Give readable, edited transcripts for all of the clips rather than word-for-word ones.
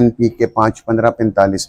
NPK 5 15 45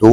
2